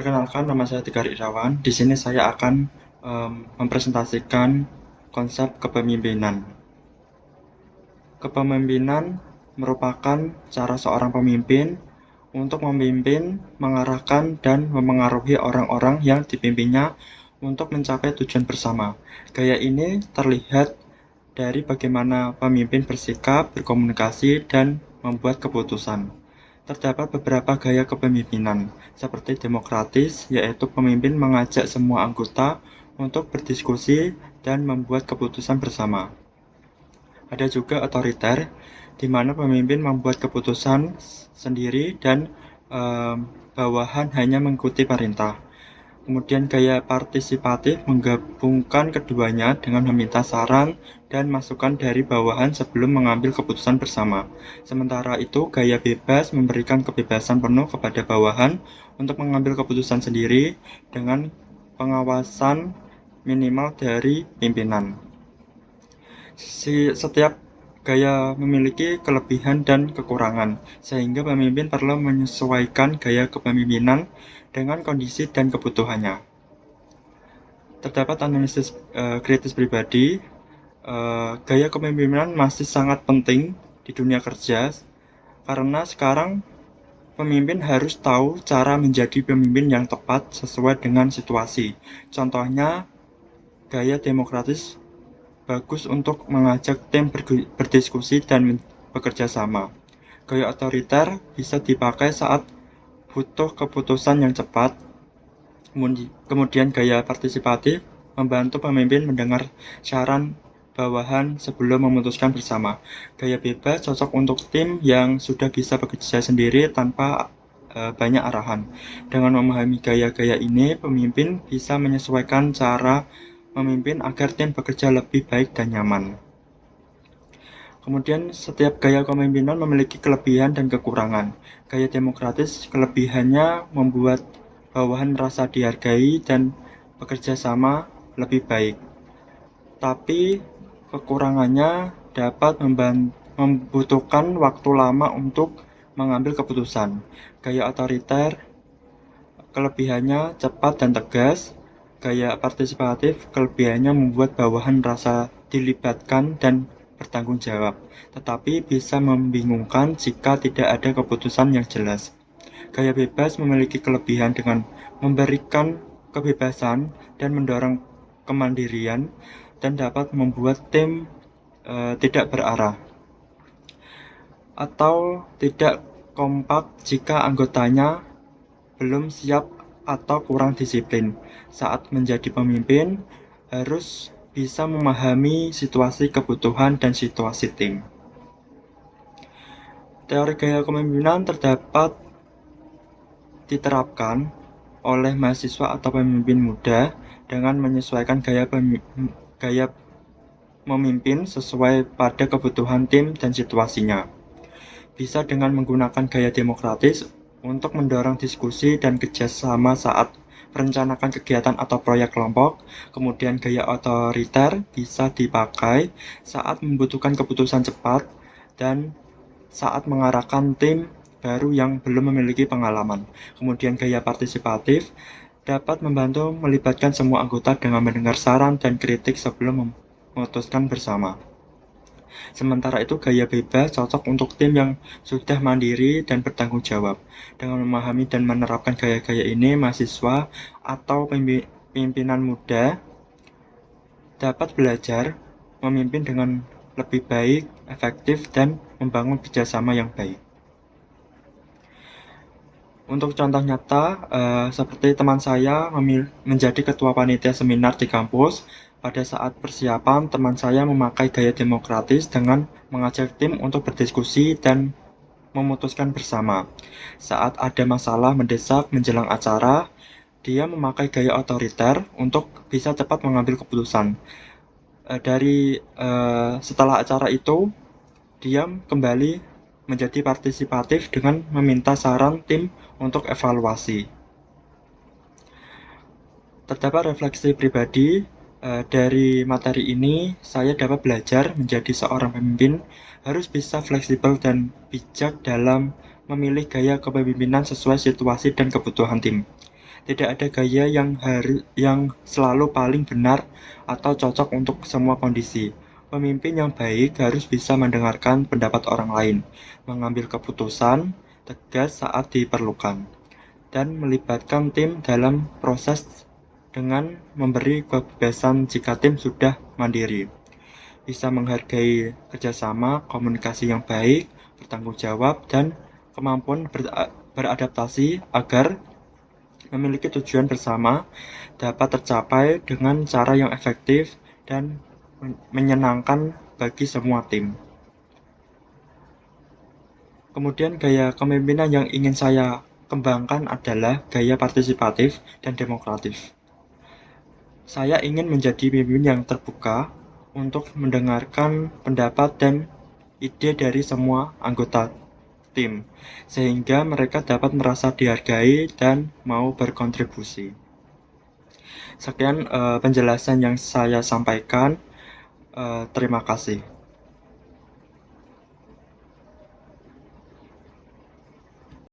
Perkenalkan, nama saya Tegar Irawan. Di sini saya akan mempresentasikan konsep kepemimpinan. Kepemimpinan merupakan cara seorang pemimpin untuk memimpin, mengarahkan, dan memengaruhi orang-orang yang dipimpinnya untuk mencapai tujuan bersama. Gaya ini terlihat dari bagaimana pemimpin bersikap, berkomunikasi, dan membuat keputusan. Terdapat beberapa gaya kepemimpinan, seperti demokratis, yaitu pemimpin mengajak semua anggota untuk berdiskusi dan membuat keputusan bersama. Ada juga otoriter, di mana pemimpin membuat keputusan sendiri dan bawahan hanya mengikuti perintah. Kemudian gaya partisipatif menggabungkan keduanya dengan meminta saran dan masukan dari bawahan sebelum mengambil keputusan bersama. Sementara itu, gaya bebas memberikan kebebasan penuh kepada bawahan untuk mengambil keputusan sendiri dengan pengawasan minimal dari pimpinan. Setiap gaya memiliki kelebihan dan kekurangan, sehingga pemimpin perlu menyesuaikan gaya kepemimpinan dengan kondisi dan kebutuhannya. Terdapat analisis kritis pribadi. Gaya kepemimpinan masih sangat penting di dunia kerja, karena sekarang pemimpin harus tahu cara menjadi pemimpin yang tepat sesuai dengan situasi. Contohnya, gaya demokratis bagus untuk mengajak tim berdiskusi dan bekerja sama. Gaya otoriter bisa dipakai saat butuh keputusan yang cepat. Kemudian gaya partisipatif membantu pemimpin mendengar saran bawahan sebelum memutuskan bersama. Gaya bebas cocok untuk tim yang sudah bisa bekerja sendiri tanpa banyak arahan. Dengan memahami gaya-gaya ini, pemimpin bisa menyesuaikan cara memimpin agar tim bekerja lebih baik dan nyaman. Kemudian setiap gaya kepemimpinan memiliki kelebihan dan kekurangan. Gaya demokratis kelebihannya membuat bawahan merasa dihargai dan bekerja sama lebih baik. Tapi kekurangannya dapat membutuhkan waktu lama untuk mengambil keputusan. Gaya otoriter kelebihannya cepat dan tegas. Gaya partisipatif kelebihannya membuat bawahan merasa dilibatkan dan bertanggung jawab, tetapi bisa membingungkan jika tidak ada keputusan yang jelas. Gaya bebas memiliki kelebihan dengan memberikan kebebasan dan mendorong kemandirian dan dapat membuat tim tidak berarah atau tidak kompak jika anggotanya belum siap atau kurang disiplin. Saat menjadi pemimpin, harus bisa memahami situasi kebutuhan dan situasi tim. Teori gaya kepemimpinan terdapat diterapkan oleh mahasiswa atau pemimpin muda dengan menyesuaikan gaya memimpin sesuai pada kebutuhan tim dan situasinya. Bisa dengan menggunakan gaya demokratis untuk mendorong diskusi dan kerjasama saat merencanakan kegiatan atau proyek kelompok. Kemudian gaya otoriter bisa dipakai saat membutuhkan keputusan cepat dan saat mengarahkan tim baru yang belum memiliki pengalaman. Kemudian gaya partisipatif dapat membantu melibatkan semua anggota dengan mendengar saran dan kritik sebelum memutuskan bersama. Sementara itu, gaya bebas cocok untuk tim yang sudah mandiri dan bertanggung jawab. Dengan memahami dan menerapkan gaya-gaya ini, mahasiswa atau pimpinan muda dapat belajar memimpin dengan lebih baik, efektif, dan membangun kerjasama yang baik. Untuk contoh nyata, seperti teman saya menjadi ketua panitia seminar di kampus. Pada saat persiapan, teman saya memakai gaya demokratis dengan mengajak tim untuk berdiskusi dan memutuskan bersama. Saat ada masalah mendesak menjelang acara, dia memakai gaya otoriter untuk bisa cepat mengambil keputusan. Setelah acara itu, dia kembali menjadi partisipatif dengan meminta saran tim untuk evaluasi. Terdapat refleksi pribadi. Dari materi ini, saya dapat belajar menjadi seorang pemimpin harus bisa fleksibel dan bijak dalam memilih gaya kepemimpinan sesuai situasi dan kebutuhan tim. Tidak ada gaya yang selalu paling benar atau cocok untuk semua kondisi. Pemimpin yang baik harus bisa mendengarkan pendapat orang lain, mengambil keputusan tegas saat diperlukan, dan melibatkan tim dalam proses dengan memberi kebebasan jika tim sudah mandiri. Bisa menghargai kerjasama, komunikasi yang baik, bertanggung jawab, dan kemampuan beradaptasi agar memiliki tujuan bersama dapat tercapai dengan cara yang efektif dan menyenangkan bagi semua tim. Kemudian gaya kepemimpinan yang ingin saya kembangkan adalah gaya partisipatif dan demokratif. Saya ingin menjadi pemimpin yang terbuka untuk mendengarkan pendapat dan ide dari semua anggota tim, sehingga mereka dapat merasa dihargai dan mau berkontribusi. Sekian penjelasan yang saya sampaikan. Terima kasih.